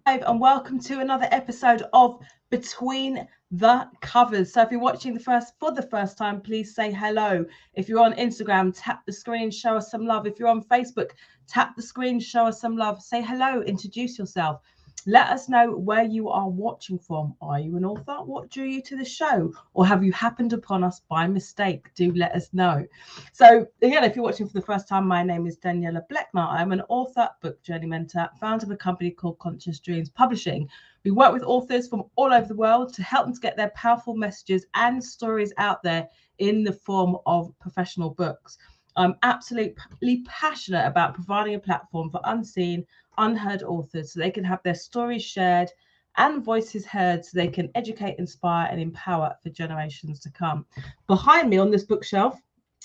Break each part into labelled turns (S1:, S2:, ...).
S1: And welcome to another episode of Between the Covers. So if you're watching for the first time, please say hello. If you're on Instagram, tap the screen, show us some love. If you're on Facebook, tap the screen, show us some love. Say hello, introduce yourself. Let us know where you are watching from. Are you an author? What drew you to the show? Or have you happened upon us by mistake? Do let us know. So again, if you're watching for the first time, my name is Daniela Bleckner. I'm an author, book journey mentor, founder of a company called Conscious Dreams Publishing. We work with authors from all over the world to help them to get their powerful messages and stories out there in the form of professional books. I'm absolutely passionate about providing a platform for unseen, unheard authors so they can have their stories shared and voices heard so they can educate, inspire, and empower for generations to come. Behind me on this bookshelf,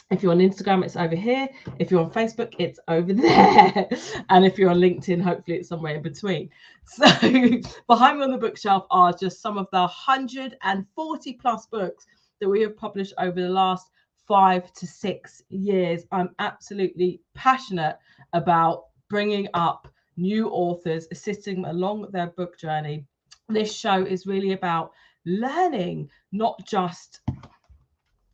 S1: if you're on Instagram, it's over here. If you're on Facebook, it's over there. And if you're on LinkedIn, hopefully it's somewhere in between. So behind me on the bookshelf are just some of the 140 plus books that we have published over the last 5 to 6 years. I'm absolutely passionate about bringing up new authors, assisting them along their book journey. This show is really about learning, not just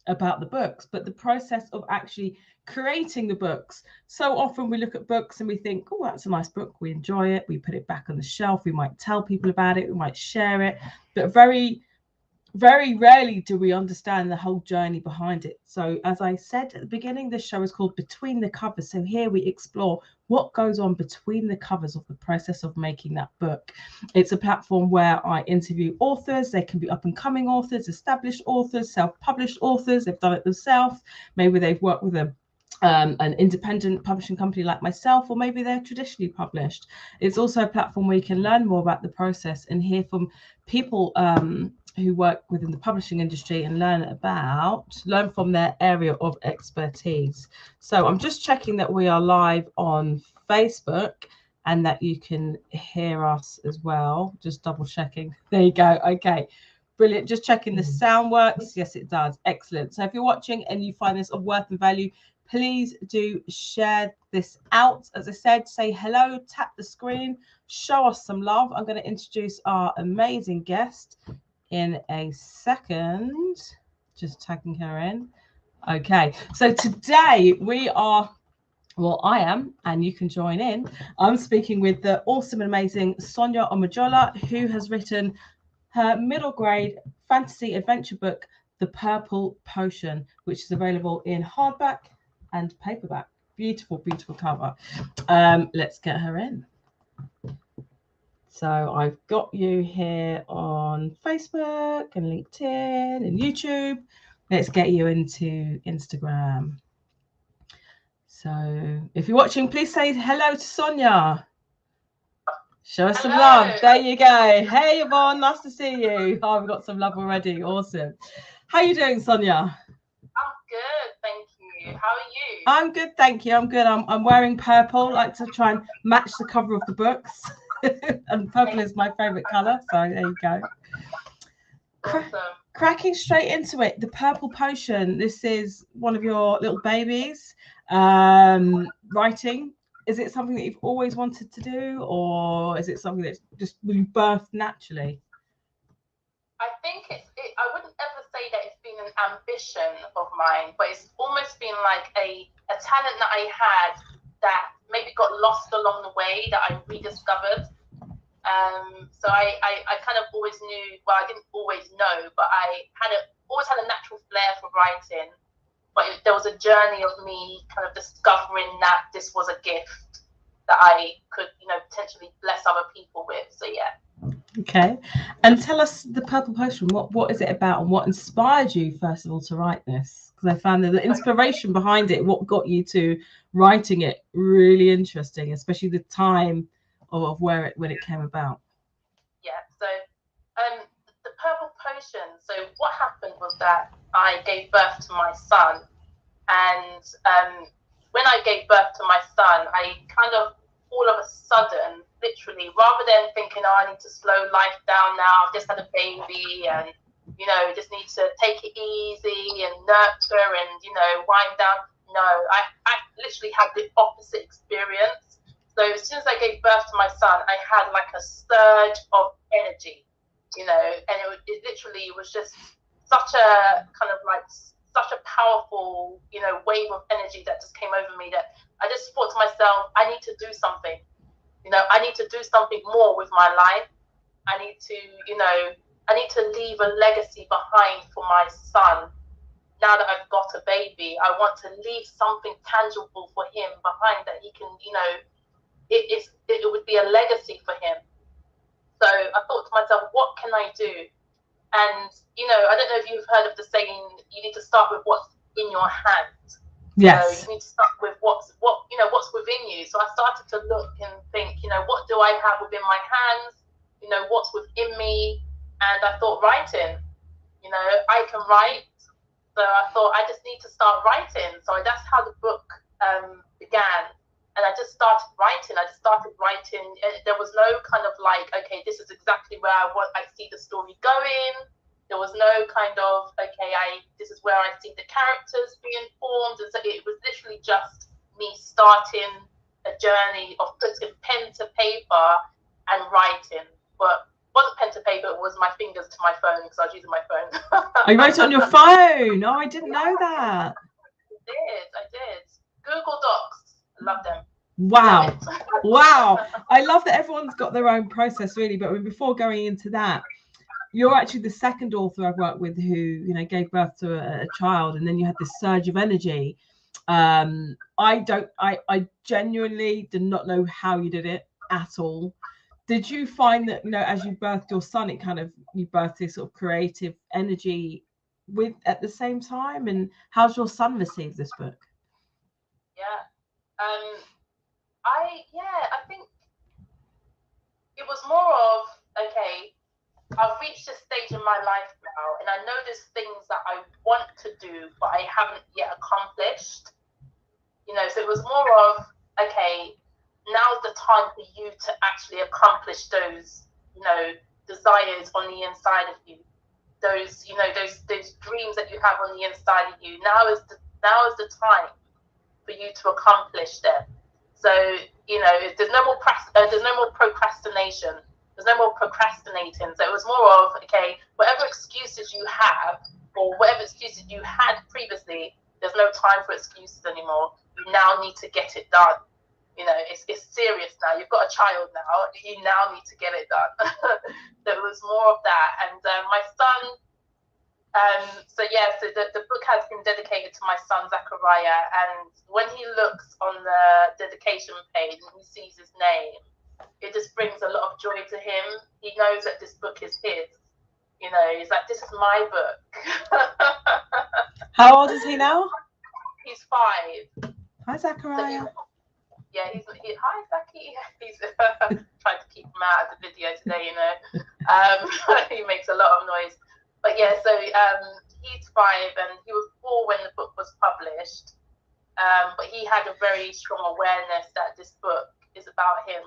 S1: about the books, but the process of actually creating the books. So often we look at books and we think, oh, that's a nice book. We enjoy it. We put it back on the shelf. We might tell people about it. We might share it. But very rarely do we understand the whole journey behind it. So as I said at the beginning, this show is called Between the Covers. So here we explore what goes on between the covers of the process of making that book. It's a platform where I interview authors. They can be up and coming authors, established authors, self-published authors. They've done it themselves. Maybe they've worked with an independent publishing company like myself, or maybe they're traditionally published. It's also a platform where you can learn more about the process and hear from people who work within the publishing industry and learn from their area of expertise. So I'm just checking that we are live on Facebook and that you can hear us as well. Just double checking. There you go. Okay. Brilliant. Just checking the sound works. Yes, it does. Excellent. So if you're watching and you find this of worth and value, please do share this out. As I said, say hello, tap the screen, show us some love. I'm going to introduce our amazing guest in a second. Just tagging her in. Okay. So today I am, and you can join in. I'm speaking with the awesome and amazing Sonia Omojola, who has written her middle grade fantasy adventure book, The Purple Potion, which is available in hardback and paperback. Beautiful, beautiful cover. Let's get her in. So I've got you here on Facebook and LinkedIn and YouTube. Let's get you into Instagram. So if you're watching, please say hello to Sonia. Show us some love. There you go. Hey, Yvonne, nice to see you. Oh, we've got some love already. Awesome. How are you doing, Sonia?
S2: I'm good, thank you. How are you?
S1: I'm good, thank you. I'm good. I'm wearing purple. I like to try and match the cover of the books. And purple is my favourite colour. So there you go.
S2: Awesome.
S1: Cracking straight into it. The Purple Potion. This is one of your little babies. Writing. Is it something that you've always wanted to do, or is it something that's just birthed naturally?
S2: I think I wouldn't ever say that it's been an ambition of mine, but it's almost been like a talent that I had that maybe got lost along the way that I rediscovered. So I kind of always knew, well, I didn't always know, but I always had a natural flair for writing. But there was a journey of me kind of discovering that this was a gift that I could, potentially bless other people with. So yeah.
S1: Okay. And tell us the Purple Potion. What is it about, and what inspired you first of all to write this? Because I found that the inspiration behind it, what got you to writing it, really interesting, especially the time of when it came about.
S2: Yeah. So the Purple Potion. So what happened was that I gave birth to my son, and when I gave birth to my son, I kind of all of a sudden, literally, rather than thinking, oh, I need to slow life down now, I've just had a baby and, just need to take it easy and nurture and, wind down. No, I literally had the opposite experience. So as soon as I gave birth to my son, I had like a surge of energy, you know, and it literally was just such a kind of like such a powerful, you know, wave of energy that just came over me that I just thought to myself, I need to do something, you know, I need to do something more with my life. I need to, you know, I need to leave a legacy behind for my son. Now that I've got a baby, I want to leave something tangible for him behind that he can, you know, it would be a legacy for him. So I thought to myself, what can I do? And, you know, I don't know if you've heard of the saying, you need to start with what's in your hand.
S1: Yes.
S2: So you need to start with what's within you. So I started to look and think, you know, what do I have within my hands? You know, what's within me? And I thought writing, you know, I can write. So I thought I just need to start writing. So that's how the book began. And I just started writing. There was no kind of like, okay, this is exactly where I see the story going. There was no kind of, okay, this is where I see the characters being formed. And so it was literally just me starting a journey of putting pen to paper and writing. But it wasn't pen to paper, it was my fingers to my phone because I was using my phone.
S1: Oh, you wrote it on your phone? Oh, I didn't know that.
S2: I did. Google Docs. I love them.
S1: Wow. Wow. I love that everyone's got their own process, really. But before going into that, you're actually the second author I've worked with who, you know, gave birth to a child, and then you had this surge of energy. I genuinely did not know how you did it at all. Did you find that, you know, as you birthed your son, it kind of, you birthed this sort of creative energy with at the same time? And how's your son received this book?
S2: Yeah. I think it was more of, okay, I've reached a stage in my life now, and I know there's things that I want to do, but I haven't yet accomplished. You know, so it was more of, okay, now's the time for you to actually accomplish those, you know, desires on the inside of you. Those, you know, those dreams that you have on the inside of you. Now is the time for you to accomplish them. So, you know, there's no more procrastination. There's no more procrastinating. So it was more of, okay, whatever excuses you have or whatever excuses you had previously, there's no time for excuses anymore. You now need to get it done. You know, it's serious now. You've got a child now. You now need to get it done. So it was more of that. And my son, so the book has been dedicated to my son Zachariah, and when he looks on the dedication page and he sees his name, it just brings a lot of joy to him. He knows that this book is his. You know, he's like, this is my book.
S1: How old is he now?
S2: He's 5.
S1: Hi, Zachariah.
S2: So hi, Zachy. He's trying to keep him out of the video today, you know. He makes a lot of noise. But yeah, so he's 5 and he was 4 when the book was published. But he had a very strong awareness that this book is about him,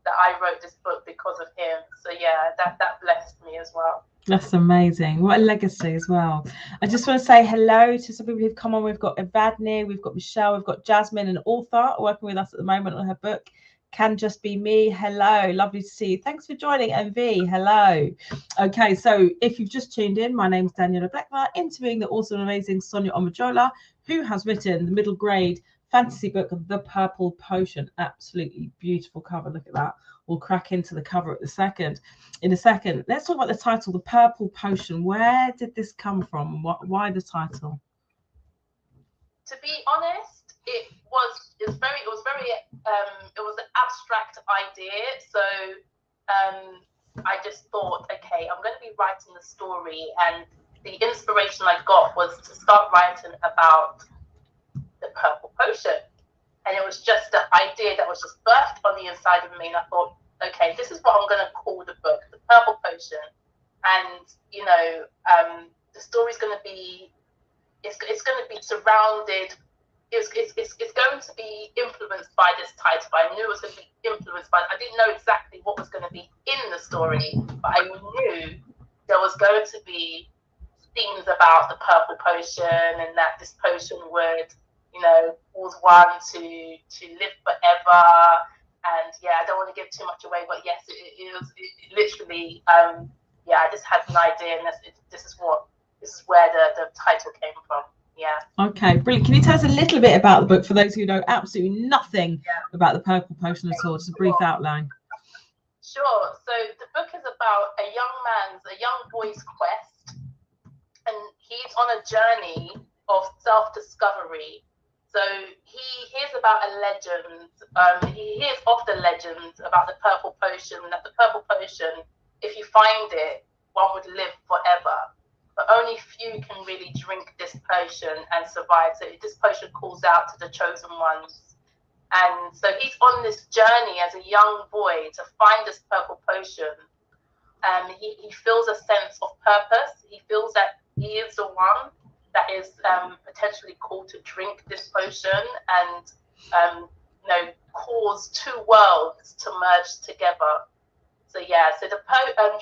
S2: that I wrote this book because of him. So yeah, that blessed me as well.
S1: That's amazing. What a legacy as well. I just want to say hello to some people who've come on. We've got Evadne, we've got Michelle, we've got Jasmine, an author working with us at the moment on her book, Can Just Be Me. Hello, lovely to see you. Thanks for joining, MV. Hello. Okay, so if you've just tuned in, my name's Daniela Blackmar, interviewing the awesome and amazing Sonia Omojola, who has written the middle grade fantasy book, The Purple Potion. Absolutely beautiful cover. Look at that. We'll crack into the cover in a second. Let's talk about the title, The Purple Potion. Where did this come from? Why the title?
S2: To be honest, it was an abstract idea. So I just thought, okay, I'm going to be writing the story, and the inspiration I got was to start writing about the purple potion. And it was just an idea that was just birthed on the inside of me. And I thought, okay, this is what I'm going to call the book, The Purple Potion. And, you know, the story's going to be, it's going to be surrounded, it's going to be influenced by this title. I knew it was going to be influenced by, I didn't know exactly what was going to be in the story, but I knew there was going to be themes about the purple potion, and that this potion would, you know, cause one to live forever, And yeah, I don't want to give too much away, but yes, it was literally, yeah, I just had an idea, and this is where the title came from. Yeah.
S1: Okay, brilliant. Can you tell us a little bit about the book for those who know absolutely nothing about the Purple Potion at all? Just a brief outline.
S2: Sure. So the book is about a young boy's quest, and he's on a journey of self-discovery. So he hears about a legend. He hears of the legend about the purple potion, that the purple potion, if you find it, one would live forever. But only few can really drink this potion and survive. So this potion calls out to the chosen ones. And so he's on this journey as a young boy to find this purple potion. He feels a sense of purpose. He feels that he is the one that is potentially called to drink this potion and cause two worlds to merge together. So yeah, so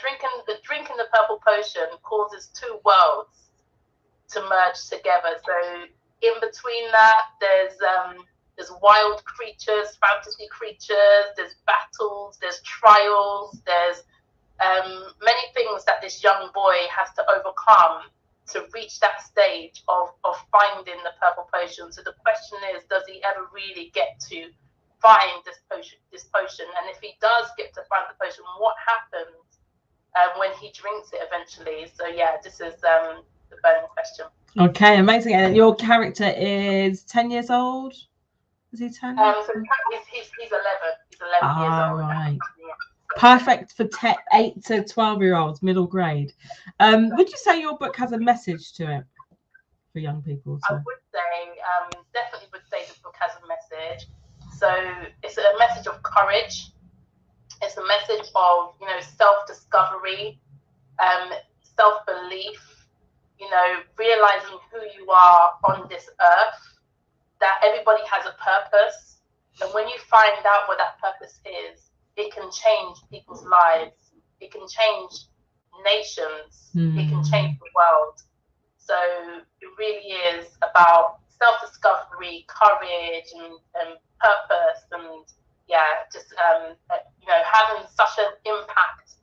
S2: drinking the purple potion causes two worlds to merge together. So in between that, there's wild creatures, fantasy creatures, there's battles, there's trials, there's many things that this young boy has to overcome to reach that stage of finding the purple potion. So the question is, does he ever really get to find this potion? And if he does get to find the potion, what happens when he drinks it eventually? So yeah, this is the burning question.
S1: Okay, amazing. And your character is 10 years old? Is he 10?
S2: So he's 11. He's 11 years old.
S1: Right. Perfect for 8 to 12-year-olds, middle grade. Would you say your book has a message to it for young people?
S2: I would say, definitely would say the book has a message. So it's a message of courage. It's a message of, self-discovery, self-belief, realizing who you are on this earth, that everybody has a purpose. And when you find out what that purpose is, it can change people's lives. It can change nations. It can change the world. So it really is about self-discovery, courage, and purpose, and just having such an impact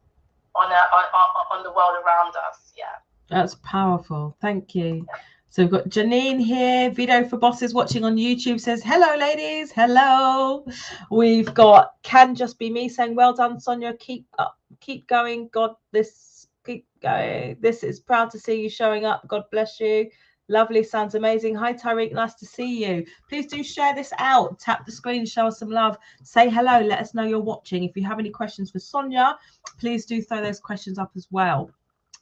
S2: on the world around us. Yeah,
S1: that's powerful. Thank you. So we've got Janine here. Video for Bosses watching on YouTube says, hello, ladies. Hello. We've got Can Just Be Me saying, well done, Sonia. Keep up. Keep going. Keep going. This is proud to see you showing up. God bless you. Lovely. Sounds amazing. Hi, Tyreek. Nice to see you. Please do share this out. Tap the screen. Show us some love. Say hello. Let us know you're watching. If you have any questions for Sonia, please do throw those questions up as well.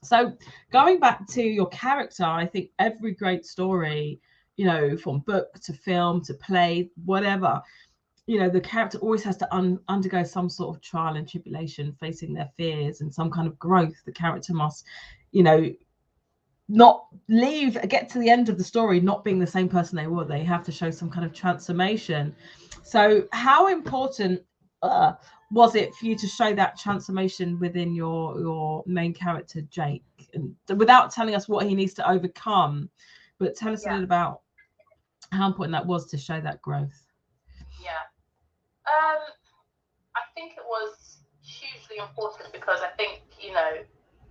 S1: So going back to your character, I think every great story, from book to film to play, whatever, the character always has to undergo some sort of trial and tribulation, facing their fears and some kind of growth. The character must, not get to the end of the story not being the same person they were. They have to show some kind of transformation. So how important was it for you to show that transformation within your main character, Jake? And without telling us what he needs to overcome, but tell us a little about how important that was to show that growth.
S2: Yeah. I think it was hugely important because I think,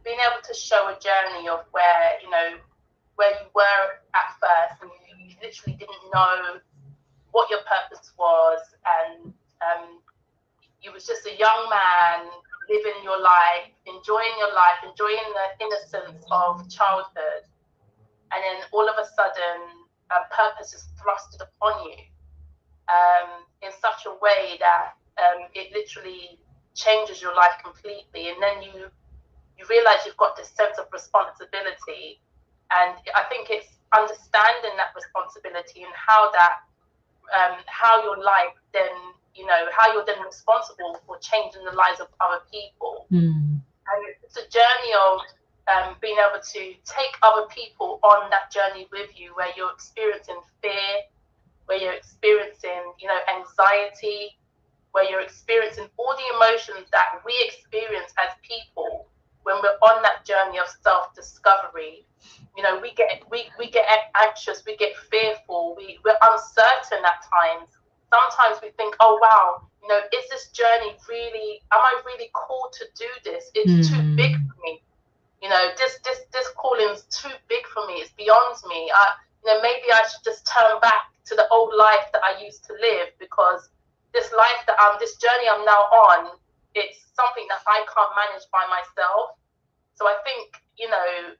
S2: being able to show a journey of where you were at first and you literally didn't know what your purpose was, and you was just a young man living your life, enjoying the innocence of childhood, and then all of a sudden purpose is thrusted upon you in such a way that it literally changes your life completely, and then you realize you've got this sense of responsibility. And I think it's understanding that responsibility and how your life then, how you're then responsible for changing the lives of other people. And it's a journey of being able to take other people on that journey with you, where you're experiencing fear, where you're experiencing, anxiety, where you're experiencing all the emotions that we experience as people when we're on that journey of self-discovery. We get anxious, we get fearful, we're uncertain at times. Sometimes we think, oh wow, you know, is this journey really, am I really called to do this? It's too big for me. You know, this calling's too big for me. It's beyond me. You know, maybe I should just turn back to the old life that I used to live, because this life that this journey I'm now on, it's something that I can't manage by myself. So I think, you know,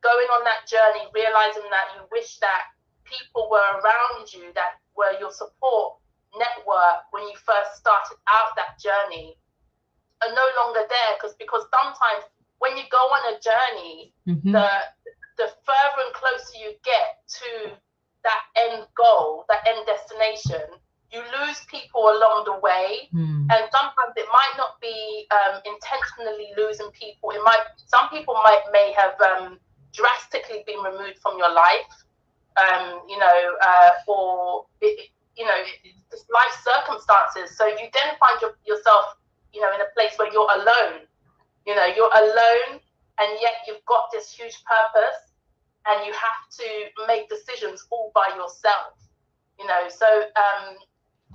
S2: going on that journey, realizing that you wish that people were around you, that were your support network when you first started out that journey, are no longer there, because sometimes when you go on a journey, the further and closer you get to that end goal, that end destination, you lose people along the way. And sometimes it might not be intentionally losing people. It might, some people may have drastically been removed from your life, you know, or you know, just life circumstances. So you then find yourself, you know, in a place where you're alone. You know, you're alone, and yet you've got this huge purpose, and you have to make decisions all by yourself. You know, so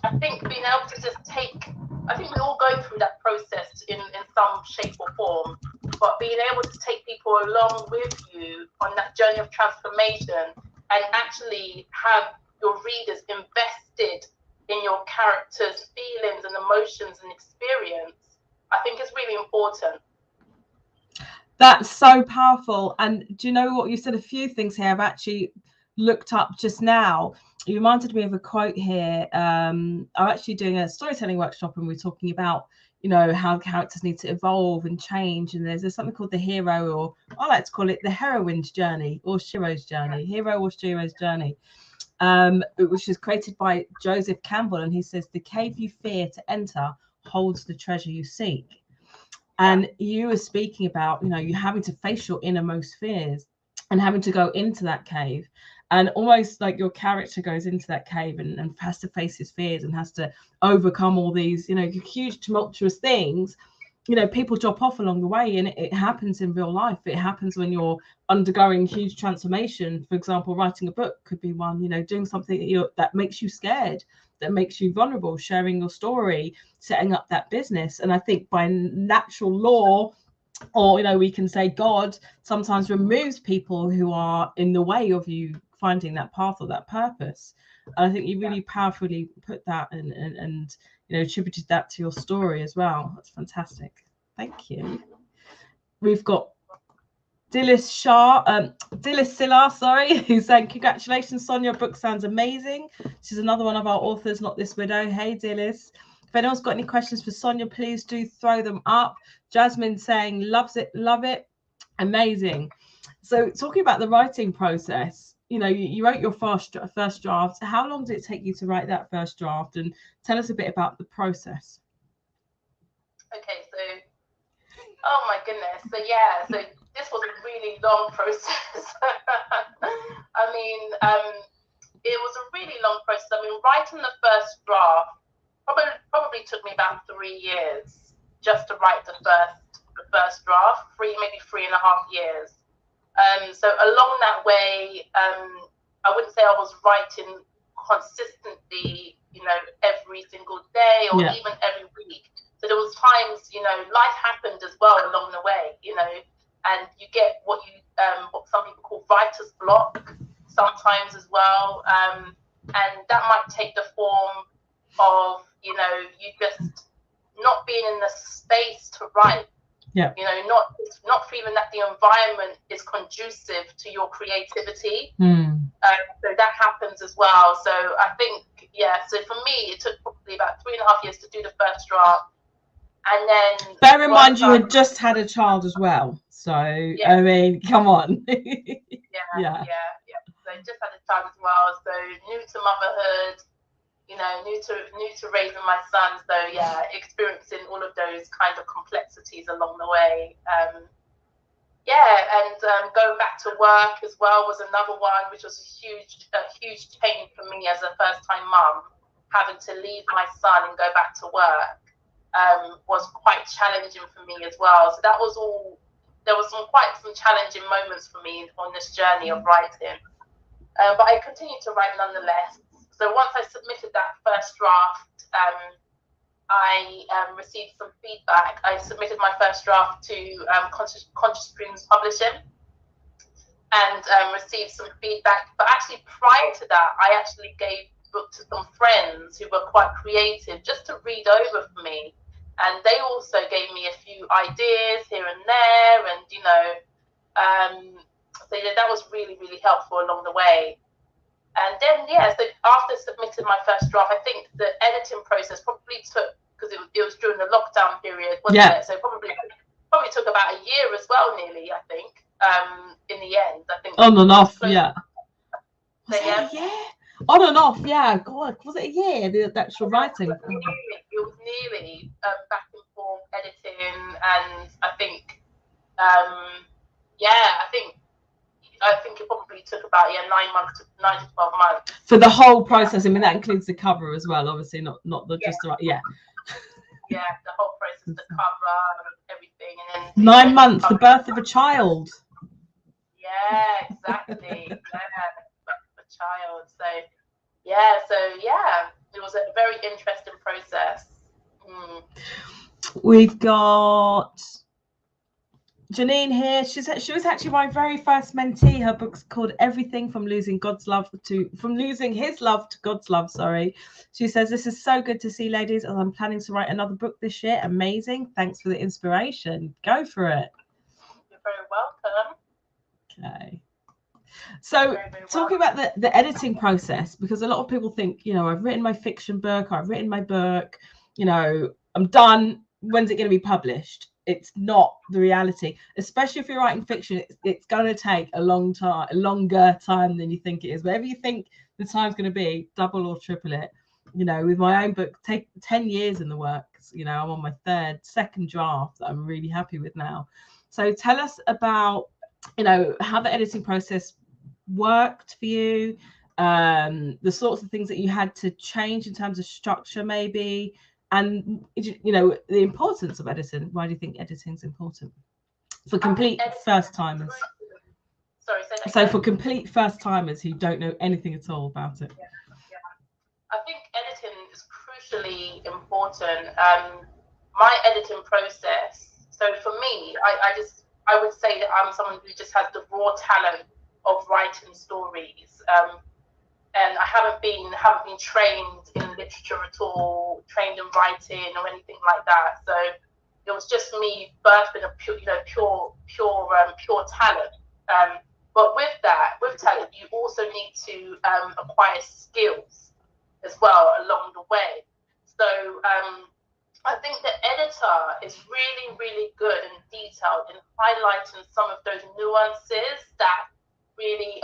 S2: I think being able to just take, I think we all go through that process in some shape or form, but being able to take people along with you on that journey of transformation, and actually have your readers invested in your characters' feelings and emotions and experience, I think is really important.
S1: That's so powerful. And do you know what? You said a few things here I've actually looked up just now. You reminded me of a quote here. I'm actually doing a storytelling workshop, and we're talking about, you know, how characters need to evolve and change. And there's something called the hero, or I like to call it the heroine's journey, or Shiro's journey, hero or Shiro's journey, which is created by Joseph Campbell. And he says, the cave you fear to enter holds the treasure you seek. And you were speaking about, you know, you having to face your innermost fears and having to go into that cave, and almost like your character goes into that cave and has to face his fears and has to overcome all these, you know, huge tumultuous things. You know, people drop off along the way, and it happens in real life. It happens when you're undergoing huge transformation. For example, writing a book could be one, you know, doing something that makes you scared, that makes you vulnerable, sharing your story, setting up that business. And I think by natural law, or, you know, we can say God sometimes removes people who are in the way of you finding that path or that purpose. And I think you really powerfully put that and you know, attributed that to your story as well. That's fantastic. Thank you. We've got Dilys Silla, sorry, who's saying, congratulations, Sonia, book sounds amazing. She's another one of our authors, Not This Widow. Hey, Dilys. If anyone's got any questions for Sonia, please do throw them up. Jasmine saying, loves it, love it. Amazing. So talking about the writing process, you know, you wrote your first draft. How long did it take you to write that first draft? And tell us a bit about the process.
S2: Okay, so, oh my goodness. So yeah, so this was a really long process. I mean, it was a really long process. I mean, writing the first draft probably took me about 3 years just to write the first draft, maybe 3.5 years. So along that way, I wouldn't say I was writing consistently, you know, every single day or even every week. So there was times, you know, life happened as well along the way, you know, and you get what some people call writer's block sometimes as well. And that might take the form of, you know, you just not being in the space to write.
S1: Yeah.
S2: You know, not feeling that the environment is conducive to your creativity. So that happens as well. So I think, so for me, it took probably about 3.5 years to do the first draft. And then
S1: bear in mind you had just had a child as well. So I mean, come on.
S2: Yeah. So I just had a child as well. So new to motherhood, you know, new to raising my son. So experiencing all of those kind of complexities along the way. And going back to work as well was another one, which was a huge change for me as a first-time mum, having to leave my son and go back to work was quite challenging for me as well. So that was all. There was quite some challenging moments for me on this journey of writing, but I continued to write nonetheless. So once I submitted that first draft, I received some feedback. I submitted my first draft to Conscious Streams Publishing and received some feedback. But actually, prior to that, I actually gave the book to some friends who were quite creative just to read over for me. And they also gave me a few ideas here and there. And, you know, so yeah, that was really, really helpful along the way. And then, yeah, so after submitting my first draft, I think the editing process probably took, because it was during the lockdown period, wasn't it? So probably took about a year as well, nearly, I think, in the end. I think
S1: on and off, yeah.
S2: Was it a
S1: year? On and off, yeah. God, was it a year, the actual writing?
S2: It was nearly back and forth editing, and I think, I think it probably took about 9 to 12 months
S1: for the whole process. I mean, that includes the cover as well, obviously, not just the
S2: the whole process, the cover and everything, and then
S1: 9 months, the birth of a child.
S2: Yeah, exactly. A child. So it was a very interesting process.
S1: We've got Janine here. She was actually my very first mentee. Her book's called Everything from Losing His Love to God's Love. Sorry. She says, this is so good to see, ladies, as I'm planning to write another book this year. Amazing. Thanks for the inspiration. Go for it.
S2: You're very welcome.
S1: Okay. So talking about the editing process, because a lot of people think, you know, I've written my fiction book, I've written my book, you know, I'm done. When's it going to be published? It's not the reality, especially if you're writing fiction. It's going to take a longer time than you think it is. Whatever you think the time's going to be, double or triple it. You know, with my own book, take 10 years in the works. You know, I'm on my second draft that I'm really happy with now. So tell us about, you know, how the editing process worked for you, the sorts of things that you had to change in terms of structure, maybe. And, you know, the importance of editing. Why do you think editing is important for complete first-timers?
S2: Sorry, say that
S1: so
S2: again.
S1: For complete first-timers who don't know anything at all about it.
S2: I think editing is crucially important. My editing process. So for me, I would say that I'm someone who just has the raw talent of writing stories. And I haven't been trained in literature at all, trained in writing or anything like that. So it was just me birthing a pure talent. But with talent, you also need to acquire skills as well along the way. So I think the editor is really, really good and detailed in highlighting some of those nuances that really,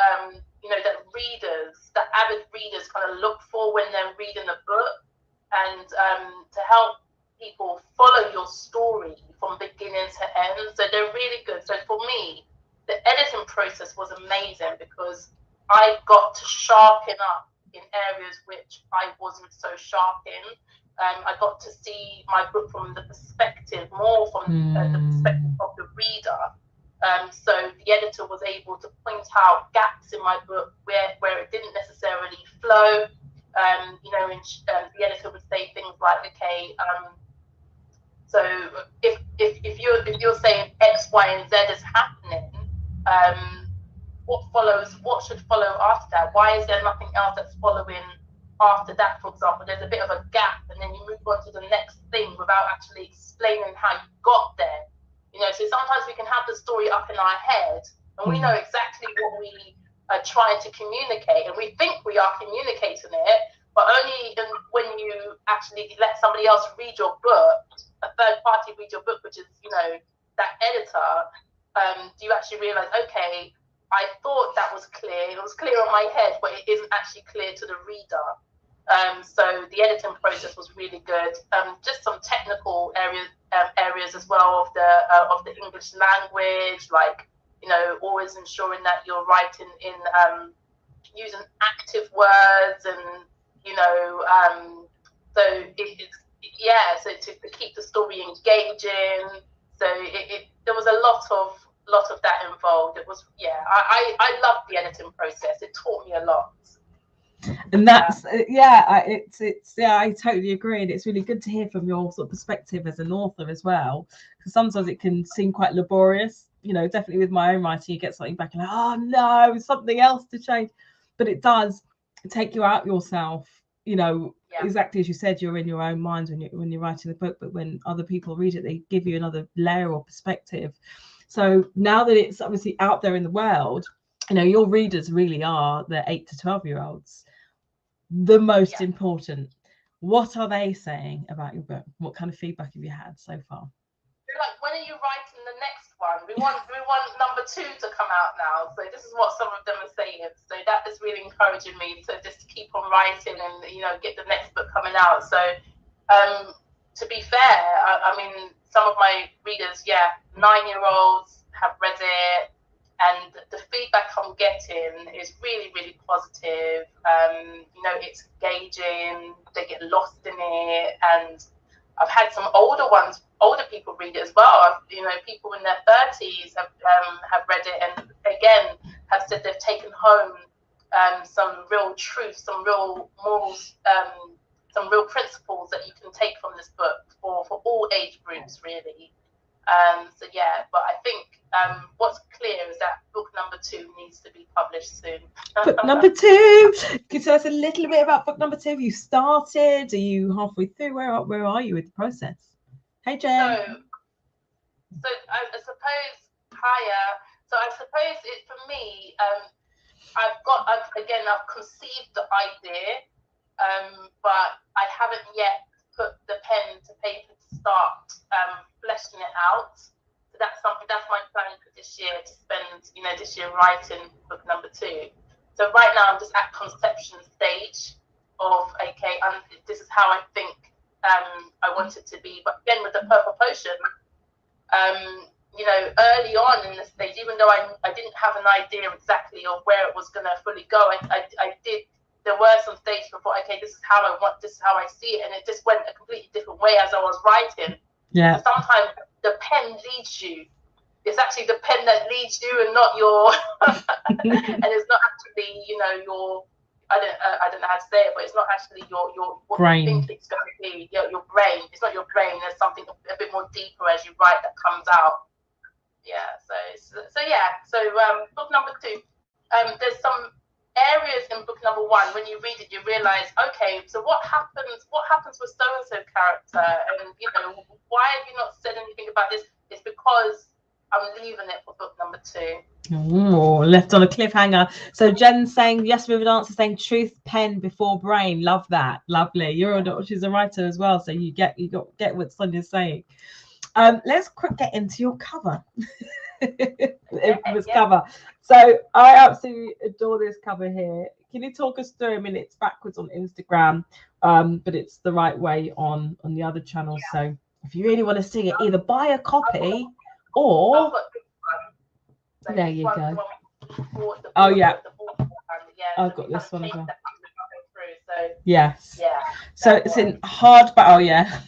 S2: that avid readers kind of look for when they're reading the book, and to help people follow your story from beginning to end. So they're really good. So for me, the editing process was amazing because I got to sharpen up in areas which I wasn't so sharp in. I got to see my book from the perspective the perspective of the reader. So the editor was able to point out gaps in my book where it didn't necessarily flow. The editor would say things like, okay, so if you're saying X, Y, and Z is happening, what should follow after that? Why is there nothing else that's following after that? For example, there's a bit of a gap, and then you move on to the next thing without actually explaining how you got there. You know, so sometimes we can have the story up in our head, and we know exactly what we are trying to communicate, and we think we are communicating it, but only when you actually let somebody else read your book, a third party read your book, which is, you know, that editor, do you actually realize, okay, I thought that was clear. It was clear on my head, but it isn't actually clear to the reader. So the editing process was really good. Just some technical areas as well of the English language, like, you know, always ensuring that you're writing in using active words, and, you know, so so to keep the story engaging. So there was a lot of that involved. It was, I loved the editing process. It taught me a lot.
S1: And that's I totally agree, and it's really good to hear from your sort of perspective as an author as well, because sometimes it can seem quite laborious, you know. Definitely with my own writing, you get something back and like, oh no, something else to change, but it does take you out yourself, you know. Exactly as you said, you're in your own mind when you're writing the book, but when other people read it, they give you another layer or perspective. So now that it's obviously out there in the world, you know, your readers really are the 8 to 12-year-olds, the most important. What are they saying about your book? What kind of feedback have you had so far?
S2: They're like, when are you writing the next one? We want number 2 to come out now. So this is what some of them are saying. So that is really encouraging me to just keep on writing and, you know, get the next book coming out. So to be fair, I mean, some of my readers, 9-year-olds have read it, and the feedback I'm getting is really, really positive. You know, it's engaging, they get lost in it, and I've had some older people read it as well. You know, people in their 30s have read it, and again have said they've taken home some real truth, some real morals, some real principles that you can take from this book for all age groups, really. So but I think what's clear is that book number 2 needs to be published soon.
S1: Book number 2. Can you tell us a little bit about book number 2? Have you started? Are you halfway through? Where are you with the process? Hey, Jen.
S2: So I suppose I suppose it for me. I've conceived the idea, but I haven't yet put the pen to paper to start fleshing it out. So that's my plan for this year, to spend this year writing book number 2. So right now I'm just at conception stage of this is how I think I want it to be. But again, with the Purple Potion, you know, early on in the stage, even though I didn't have an idea exactly of where it was going to fully go, there were some stages before, this is how I see it, and it just went a completely different way as I was writing.
S1: Yeah.
S2: So sometimes the pen leads you. It's actually the pen that leads you, and not your, and it's not actually, you know, your, I don't know how to say it, but it's not actually your what
S1: brain.
S2: You think it's going to be, your brain. It's not your brain. There's something a bit more deeper as you write that comes out. So book number 2. There's some areas in book number 1 when you read it, you realize, so what happens with so and so character, and you know, why have you not said anything about this? It's because I'm leaving it for book number 2.
S1: Ooh, left on a cliffhanger. So Jen's saying yes with an answer, saying truth, pen before brain. Love that. Lovely. She's a writer as well, so you get what Sonia's saying. Let's get into your cover. Cover. So I absolutely adore this cover here. Can you talk us through? I mean, it's backwards on Instagram, but it's the right way on the other channels. So if you really want to see it, either buy a copy or there you go. Oh yeah, I've got this one as well. Yes. So it's in hardback. Oh yeah.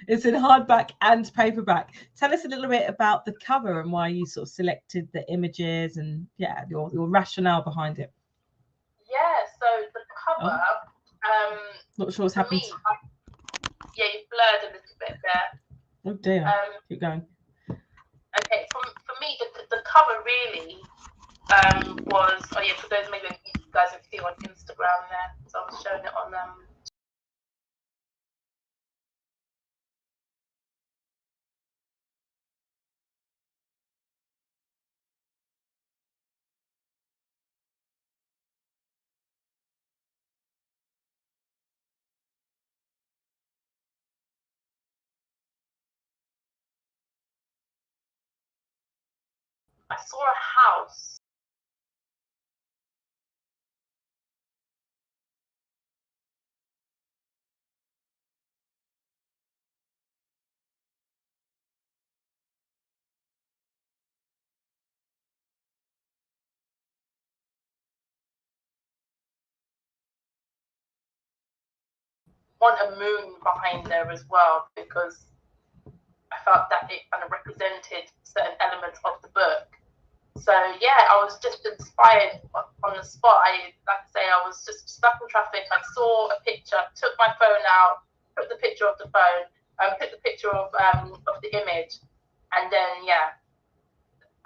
S1: It's in hardback and paperback. Tell us a little bit about the cover and why you sort of selected the images and your rationale behind it.
S2: So the cover.
S1: Not sure what's happened.
S2: You blurred a little bit there.
S1: Oh dear. Keep going.
S2: Okay, for me, the cover really was. Oh yeah, for those maybe you guys can see on Instagram there. So I was showing it on I saw a house. Want a moon behind there as well, because I felt that it kind of represented certain elements of the book. So I was just inspired on the spot. I was just stuck in traffic. I saw a picture, took my phone out, took the picture of the phone, took the picture of the image, and then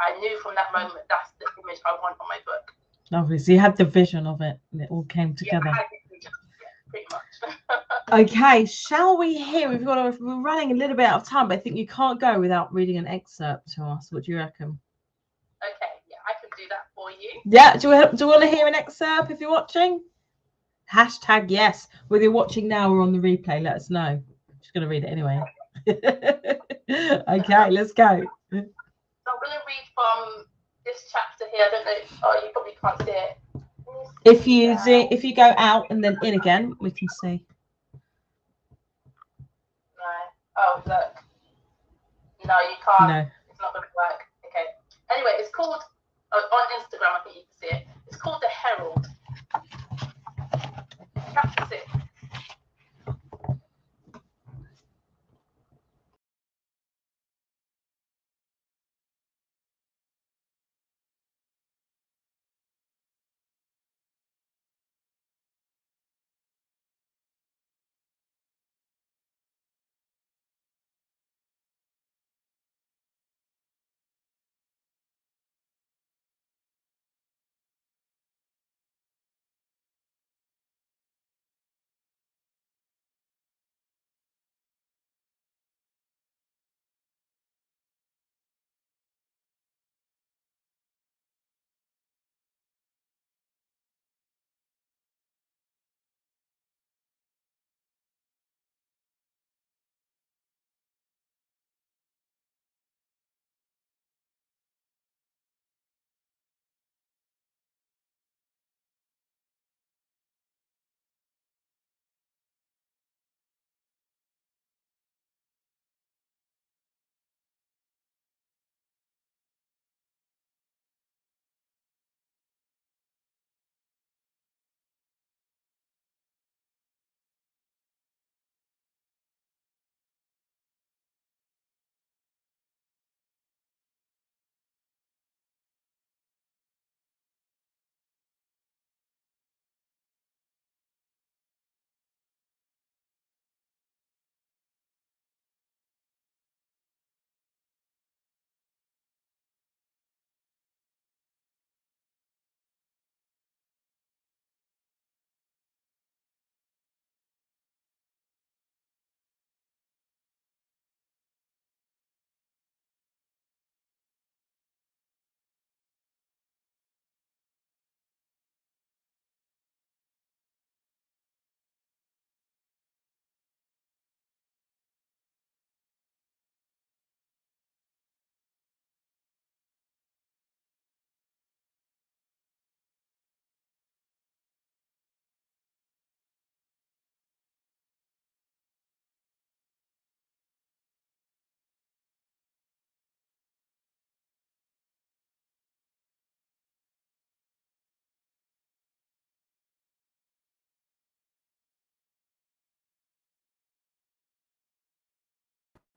S2: I knew from that moment that's the image I want on my book.
S1: Obviously, you had the vision of it, and it all came together.
S2: Yeah, I had the vision. Yeah, pretty much.
S1: Okay, shall we hear? We're running a little bit out of time, but I think you can't go without reading an excerpt to us. What do you reckon?
S2: Okay, yeah, I can do that for you.
S1: Yeah, do you want to hear an excerpt if you're watching? Hashtag yes. Whether you're watching now or on the replay, let us know. I'm just going to read it anyway. Okay, let's go.
S2: So I'm going to read from this chapter here. I don't know. Oh, you probably can't see it.
S1: If you go out and then in again, we can see.
S2: No. Oh, look. No, you can't.
S1: No.
S2: It's not going to work. Okay. Anyway, it's called, on Instagram, I think you can see it. It's called The Herald. Chapter 6.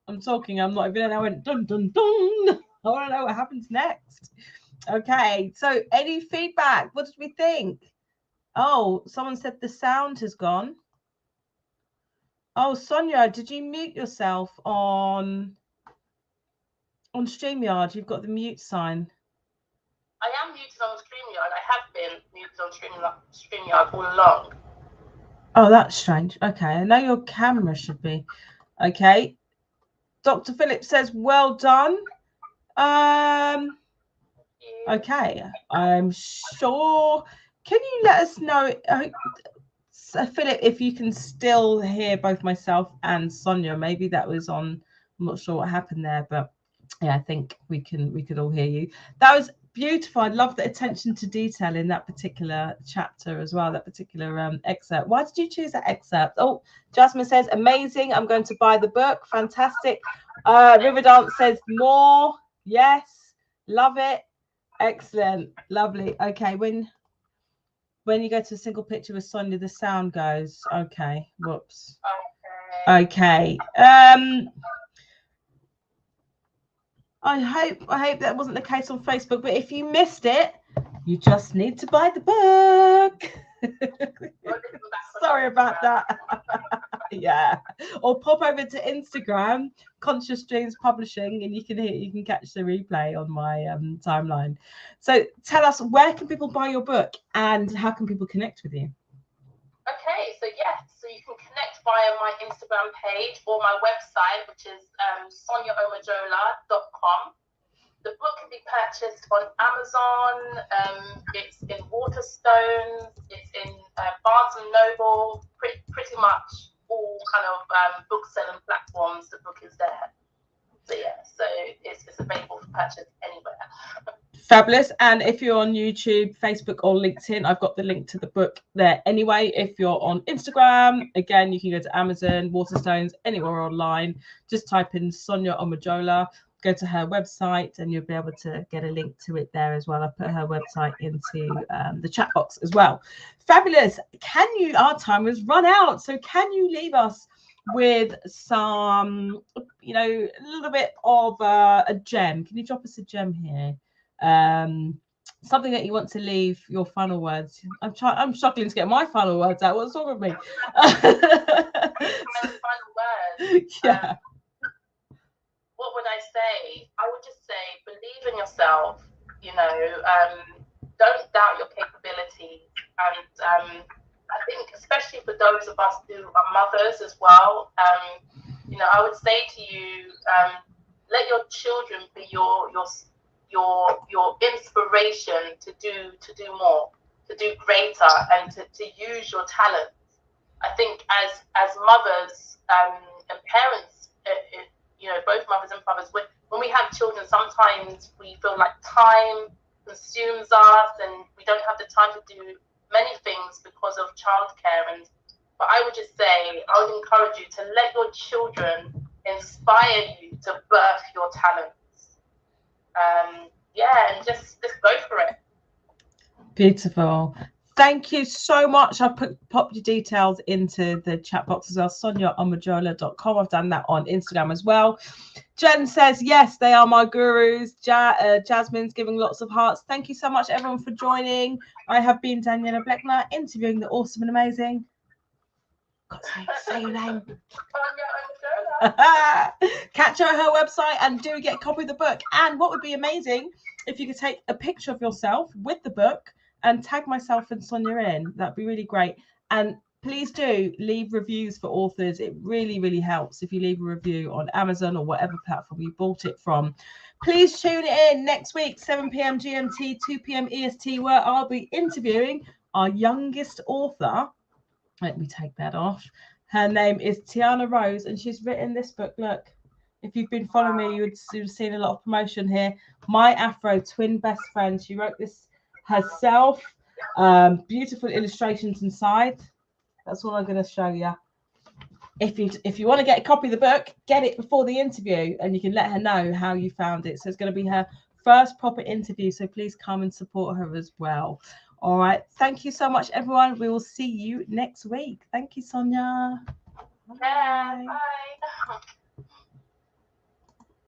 S1: I'm talking, I'm not even, and I went dun dun dun. I want to know what happens next. Okay, so any feedback? What did we think? Oh, someone said the sound has gone. Oh, Sonia, did you mute yourself on StreamYard? You've got the mute sign.
S2: I am muted on StreamYard. I have been muted on StreamYard all along.
S1: Oh, that's strange. Okay, I know your camera should be. Okay. Dr. Phillips says, well done. Okay, I'm sure. Can you let us know, Philip, if you can still hear both myself and Sonia? Maybe that was on. I'm not sure what happened there, but yeah, I think we could all hear you. That was beautiful. I love the attention to detail in that particular chapter as well, that particular excerpt. Why did you choose that excerpt? Oh, Jasmine says, amazing. I'm going to buy the book. Fantastic. Riverdance says more. Yes, love it. Excellent. Lovely. Okay, when you go to a single picture with Sonia, the sound goes. Okay. Whoops. Okay. I hope that wasn't the case on Facebook, but if you missed it, You just need to buy the book. Sorry about that. Yeah. Or pop over to Instagram, Conscious Dreams Publishing, and you can catch the replay on my timeline. So tell us, where can people buy your book and how can people connect with you?
S2: Okay, so you can connect via my Instagram page or my website, which is soniaomojola.com. The book can be purchased on Amazon. It's in Waterstones. It's in Barnes and Noble. Pretty much all kind of book selling platforms. The book is there. So so it's available for purchase anywhere.
S1: Fabulous. And if you're on YouTube, Facebook, or LinkedIn, I've got the link to the book there anyway. If you're on Instagram, again, you can go to Amazon, Waterstones, anywhere online. Just type in Sonia Omojola. Go to her website and you'll be able to get a link to it there as well. I've put her website into the chat box as well. Fabulous. Our time has run out. So can you leave us with some, a little bit of a gem? Can you drop us a gem here? Something that you want to leave your final words. I'm struggling to get my final words out. What's wrong with me?
S2: Final words.
S1: Yeah.
S2: What would I say? I would just say, believe in yourself. Don't doubt your capabilities. And I think, especially for those of us who are mothers as well, I would say to you, let your children be your inspiration to do more, to do greater, and to use your talents. I think as mothers and parents, both mothers and fathers, when we have children, sometimes we feel like time consumes us and we don't have the time to do many things because of childcare. But I would just say, I would encourage you to let your children inspire you to birth your talents. And just go for it.
S1: Beautiful. Thank you so much. I've popped your details into the chat box as well. SoniaOmojola.com. I've done that on Instagram as well. Jen says, yes, they are my gurus. Jasmine's giving lots of hearts. Thank you so much, everyone, for joining. I have been Daniela Bleckner, interviewing the awesome and amazing. Say your name. Catch her at her website and do get a copy of the book. And what would be amazing if you could take a picture of yourself with the book and tag myself and Sonia in. That'd be really great. And please do leave reviews for authors. It really, really helps if you leave a review on Amazon or whatever platform you bought it from. Please tune in next week, 7 p.m. GMT, 2 p.m. EST, where I'll be interviewing our youngest author. Let me take that off. Her name is Tiana Rose, and she's written this book. Look, if you've been following me, you would have seen a lot of promotion here. My Afro Twin Best Friend. She wrote this herself. Beautiful illustrations inside. That's all I'm going to show you. If you want to get a copy of the book, get it before the interview, and you can let her know how you found it. So it's going to be her first proper interview. So please come and support her as well. All right. Thank you so much, everyone. We will see you next week. Thank you, Sonia.
S2: Bye. Bye.